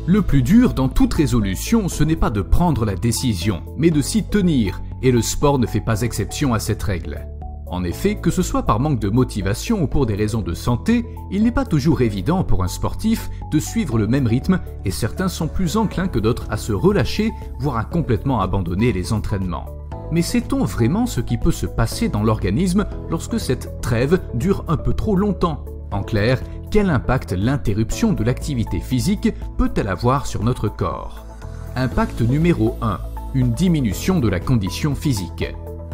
Le plus dur dans toute résolution, ce n'est pas de prendre la décision, mais de s'y tenir, et le sport ne fait pas exception à cette règle. En effet, que ce soit par manque de motivation ou pour des raisons de santé, il n'est pas toujours évident pour un sportif de suivre le même rythme et certains sont plus enclins que d'autres à se relâcher, voire à complètement abandonner les entraînements. Mais sait-on vraiment ce qui peut se passer dans l'organisme lorsque cette trêve dure un peu trop longtemps? En clair, quel impact l'interruption de l'activité physique peut-elle avoir sur notre corps? Impact numéro 1. Une diminution de la condition physique.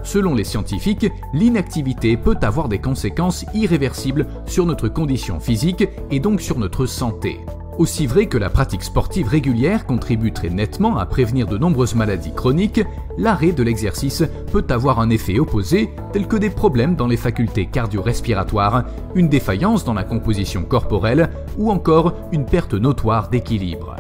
Selon les scientifiques, l'inactivité peut avoir des conséquences irréversibles sur notre condition physique et donc sur notre santé. Aussi vrai que la pratique sportive régulière contribue très nettement à prévenir de nombreuses maladies chroniques, l'arrêt de l'exercice peut avoir un effet opposé tel que des problèmes dans les facultés cardio-respiratoires, une défaillance dans la composition corporelle ou encore une perte notoire d'équilibre.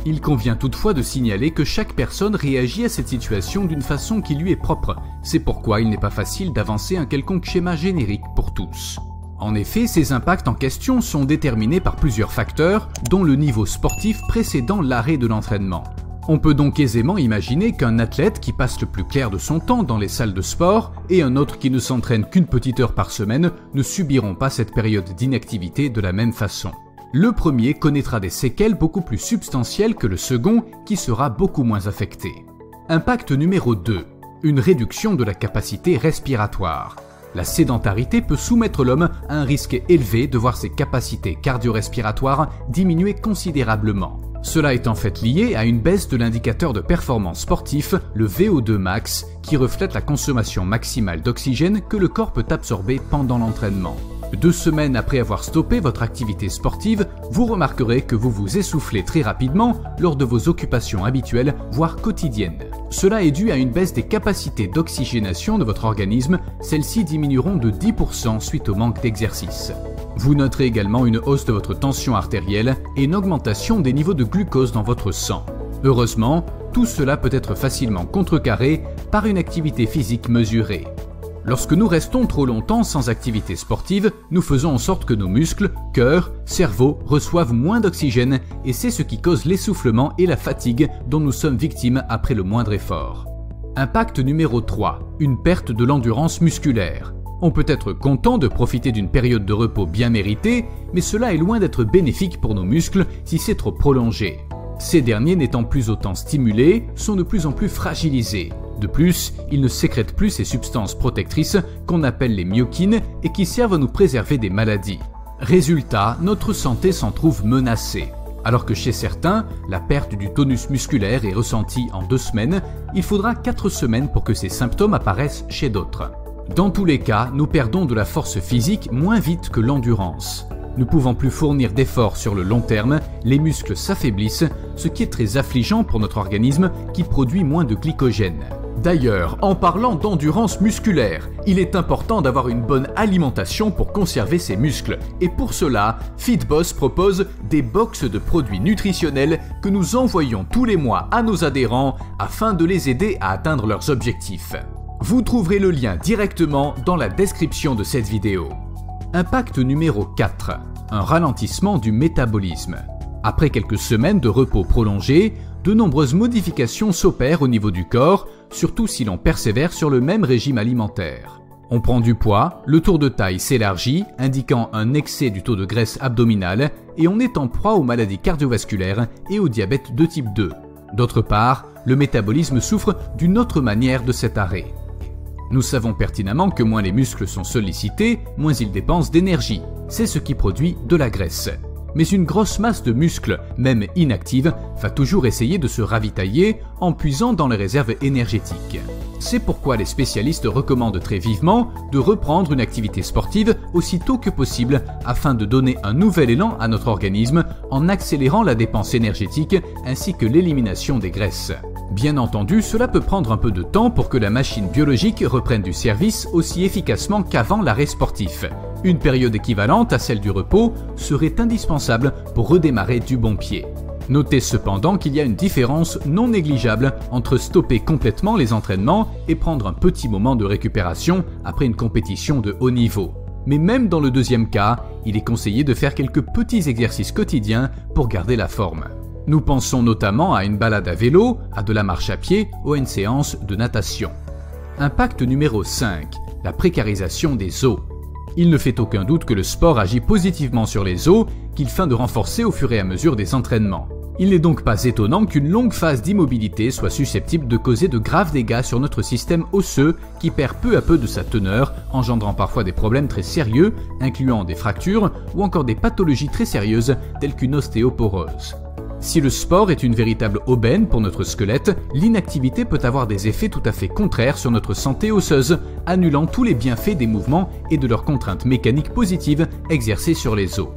Il convient toutefois de signaler que chaque personne réagit à cette situation d'une façon qui lui est propre. C'est pourquoi il n'est pas facile d'avancer un quelconque schéma générique pour tous. En effet, ces impacts en question sont déterminés par plusieurs facteurs, dont le niveau sportif précédant l'arrêt de l'entraînement. On peut donc aisément imaginer qu'un athlète qui passe le plus clair de son temps dans les salles de sport et un autre qui ne s'entraîne qu'une petite heure par semaine ne subiront pas cette période d'inactivité de la même façon. Le premier connaîtra des séquelles beaucoup plus substantielles que le second qui sera beaucoup moins affecté. Impact numéro 2. Une réduction de la capacité respiratoire. La sédentarité peut soumettre l'homme à un risque élevé de voir ses capacités cardio-respiratoires diminuer considérablement. Cela est en fait lié à une baisse de l'indicateur de performance sportif, le VO2 max, qui reflète la consommation maximale d'oxygène que le corps peut absorber pendant l'entraînement. 2 semaines après avoir stoppé votre activité sportive, vous remarquerez que vous vous essoufflez très rapidement lors de vos occupations habituelles, voire quotidiennes. Cela est dû à une baisse des capacités d'oxygénation de votre organisme, celles-ci diminueront de 10% suite au manque d'exercice. Vous noterez également une hausse de votre tension artérielle et une augmentation des niveaux de glucose dans votre sang. Heureusement, tout cela peut être facilement contrecarré par une activité physique mesurée. Lorsque nous restons trop longtemps sans activité sportive, nous faisons en sorte que nos muscles, cœur, cerveau reçoivent moins d'oxygène et c'est ce qui cause l'essoufflement et la fatigue dont nous sommes victimes après le moindre effort. Impact numéro 3. Une perte de l'endurance musculaire. On peut être content de profiter d'une période de repos bien méritée, mais cela est loin d'être bénéfique pour nos muscles si c'est trop prolongé. Ces derniers n'étant plus autant stimulés, sont de plus en plus fragilisés. De plus, ils ne sécrètent plus ces substances protectrices qu'on appelle les myokines et qui servent à nous préserver des maladies. Résultat, notre santé s'en trouve menacée. Alors que chez certains, la perte du tonus musculaire est ressentie en 2 semaines, il faudra 4 semaines pour que ces symptômes apparaissent chez d'autres. Dans tous les cas, nous perdons de la force physique moins vite que l'endurance. Ne pouvant plus fournir d'efforts sur le long terme, les muscles s'affaiblissent, ce qui est très affligeant pour notre organisme qui produit moins de glycogène. D'ailleurs, en parlant d'endurance musculaire, il est important d'avoir une bonne alimentation pour conserver ses muscles. Et pour cela, FitBoss propose des box de produits nutritionnels que nous envoyons tous les mois à nos adhérents afin de les aider à atteindre leurs objectifs. Vous trouverez le lien directement dans la description de cette vidéo. Impact numéro 4. Un ralentissement du métabolisme. Après quelques semaines de repos prolongé, de nombreuses modifications s'opèrent au niveau du corps, surtout si l'on persévère sur le même régime alimentaire. On prend du poids, le tour de taille s'élargit, indiquant un excès du taux de graisse abdominale, et on est en proie aux maladies cardiovasculaires et au diabète de type 2. D'autre part, le métabolisme souffre d'une autre manière de cet arrêt. Nous savons pertinemment que moins les muscles sont sollicités, moins ils dépensent d'énergie. C'est ce qui produit de la graisse. Mais une grosse masse de muscles, même inactive, va toujours essayer de se ravitailler en puisant dans les réserves énergétiques. C'est pourquoi les spécialistes recommandent très vivement de reprendre une activité sportive aussitôt que possible afin de donner un nouvel élan à notre organisme en accélérant la dépense énergétique ainsi que l'élimination des graisses. Bien entendu, cela peut prendre un peu de temps pour que la machine biologique reprenne du service aussi efficacement qu'avant l'arrêt sportif. Une période équivalente à celle du repos serait indispensable pour redémarrer du bon pied. Notez cependant qu'il y a une différence non négligeable entre stopper complètement les entraînements et prendre un petit moment de récupération après une compétition de haut niveau. Mais même dans le deuxième cas, il est conseillé de faire quelques petits exercices quotidiens pour garder la forme. Nous pensons notamment à une balade à vélo, à de la marche à pied ou à une séance de natation. Impact numéro 5. La précarisation des os. Il ne fait aucun doute que le sport agit positivement sur les os, qu'il feint de renforcer au fur et à mesure des entraînements. Il n'est donc pas étonnant qu'une longue phase d'immobilité soit susceptible de causer de graves dégâts sur notre système osseux qui perd peu à peu de sa teneur, engendrant parfois des problèmes très sérieux, incluant des fractures ou encore des pathologies très sérieuses telles qu'une ostéoporose. Si le sport est une véritable aubaine pour notre squelette, l'inactivité peut avoir des effets tout à fait contraires sur notre santé osseuse, annulant tous les bienfaits des mouvements et de leurs contraintes mécaniques positives exercées sur les os.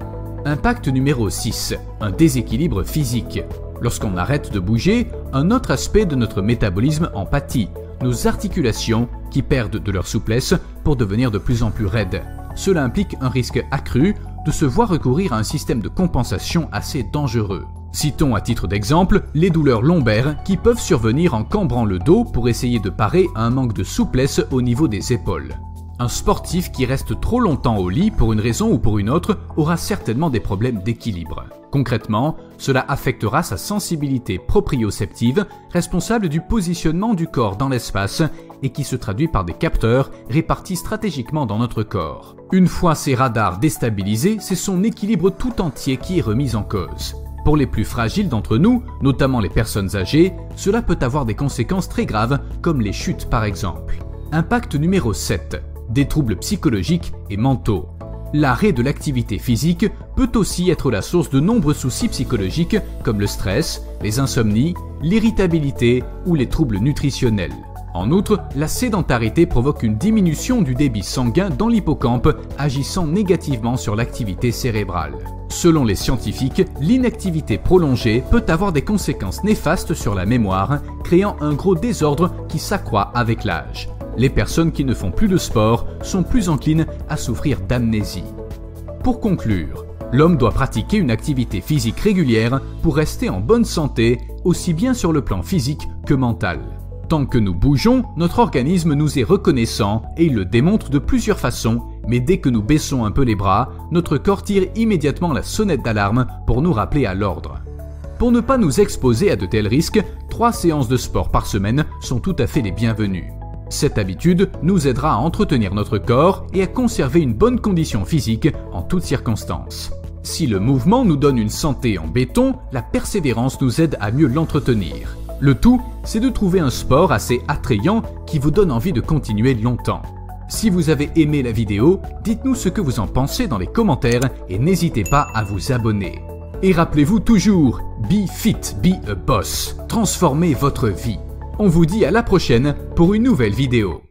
Impact numéro 6. Un déséquilibre physique. Lorsqu'on arrête de bouger, un autre aspect de notre métabolisme en pâtit, nos articulations qui perdent de leur souplesse pour devenir de plus en plus raides. Cela implique un risque accru de se voir recourir à un système de compensation assez dangereux. Citons à titre d'exemple les douleurs lombaires qui peuvent survenir en cambrant le dos pour essayer de parer à un manque de souplesse au niveau des épaules. Un sportif qui reste trop longtemps au lit pour une raison ou pour une autre aura certainement des problèmes d'équilibre. Concrètement, cela affectera sa sensibilité proprioceptive, responsable du positionnement du corps dans l'espace et qui se traduit par des capteurs répartis stratégiquement dans notre corps. Une fois ces radars déstabilisés, c'est son équilibre tout entier qui est remis en cause. Pour les plus fragiles d'entre nous, notamment les personnes âgées, cela peut avoir des conséquences très graves, comme les chutes par exemple. Impact numéro 7. Des troubles psychologiques et mentaux. L'arrêt de l'activité physique peut aussi être la source de nombreux soucis psychologiques comme le stress, les insomnies, l'irritabilité ou les troubles nutritionnels. En outre, la sédentarité provoque une diminution du débit sanguin dans l'hippocampe, agissant négativement sur l'activité cérébrale. Selon les scientifiques, l'inactivité prolongée peut avoir des conséquences néfastes sur la mémoire, créant un gros désordre qui s'accroît avec l'âge. Les personnes qui ne font plus de sport sont plus enclines à souffrir d'amnésie. Pour conclure, l'homme doit pratiquer une activité physique régulière pour rester en bonne santé, aussi bien sur le plan physique que mental. Tant que nous bougeons, notre organisme nous est reconnaissant et il le démontre de plusieurs façons, mais dès que nous baissons un peu les bras, notre corps tire immédiatement la sonnette d'alarme pour nous rappeler à l'ordre. Pour ne pas nous exposer à de tels risques, 3 séances de sport par semaine sont tout à fait les bienvenues. Cette habitude nous aidera à entretenir notre corps et à conserver une bonne condition physique en toutes circonstances. Si le mouvement nous donne une santé en béton, la persévérance nous aide à mieux l'entretenir. Le tout, c'est de trouver un sport assez attrayant qui vous donne envie de continuer longtemps. Si vous avez aimé la vidéo, dites-nous ce que vous en pensez dans les commentaires et n'hésitez pas à vous abonner. Et rappelez-vous toujours, be fit, be a boss. Transformez votre vie. On vous dit à la prochaine pour une nouvelle vidéo.